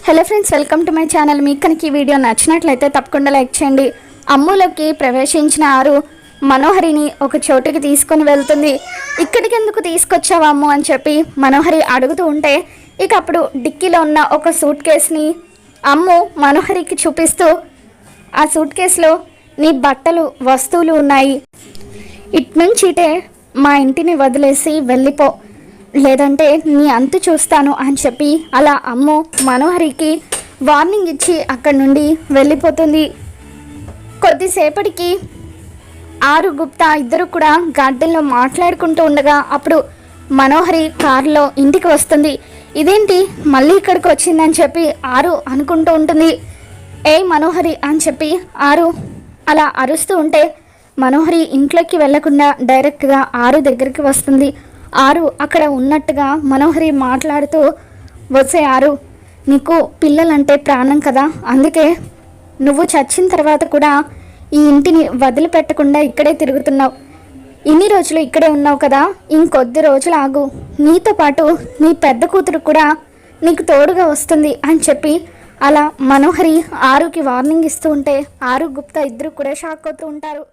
Hello friends, welcome to my channel. మీకు కనుక ఈ వీడియో నచ్చినట్లయితే తప్పకుండా లైక్ చేయండి. అమ్ములోకి ప్రవేశించిన ఆరు మనోహరిని ఒక చోటుకి తీసుకొని వెళ్తుంది. ఇక్కడికి ఎందుకు తీసుకొచ్చావు అమ్ము అని చెప్పి మనోహరి అడుగుతూ ఉంటే, ఇక అప్పుడు డిక్కీలో ఉన్న ఒక సూట్ కేసుని అమ్ము మనోహరికి చూపిస్తూ, ఆ సూట్ కేసులో నీ బట్టలు వస్తువులు ఉన్నాయి, ఇట్నుంచి ఇటే మా ఇంటిని వదిలేసి వెళ్ళిపో, లేదంటే నీ అంతు చూస్తాను అని చెప్పి అలా అమ్ము మనోహరికి వార్నింగ్ ఇచ్చి అక్కడి నుండి వెళ్ళిపోతుంది. కొద్దిసేపటికి ఆరు గుప్తా ఇద్దరు కూడా గార్డెన్లో మాట్లాడుకుంటూ ఉండగా అప్పుడు మనోహరి కారులో ఇంటికి వస్తుంది. ఇదేంటి మళ్ళీ ఇక్కడికి వచ్చిందని చెప్పి ఆరు అనుకుంటూ ఉంటుంది. ఏ మనోహరి అని చెప్పి ఆరు అలా అరుస్తూ ఉంటే మనోహరి ఇంట్లోకి వెళ్లకుండా డైరెక్ట్గా ఆరు దగ్గరికి వస్తుంది. ఆరు అక్కడ ఉన్నట్టుగా మనోహరి మాట్లాడుతూ, వచ్చే ఆరు, నీకు పిల్లలంటే ప్రాణం కదా, అందుకే నువ్వు చచ్చిన తర్వాత కూడా ఈ ఇంటిని వదిలిపెట్టకుండా ఇక్కడే తిరుగుతున్నావు. ఇన్ని రోజులు ఇక్కడే ఉన్నావు కదా, ఇంకొద్ది రోజులు ఆగు, నీతో పాటు నీ పెద్ద కూతురు కూడా నీకు తోడుగా వస్తుంది అని చెప్పి అలా మనోహరి ఆరుకి వార్నింగ్ ఇస్తూ ఉంటే ఆరు గుప్తా ఇద్దరు కూడా షాక్ అవుతూ ఉంటారు.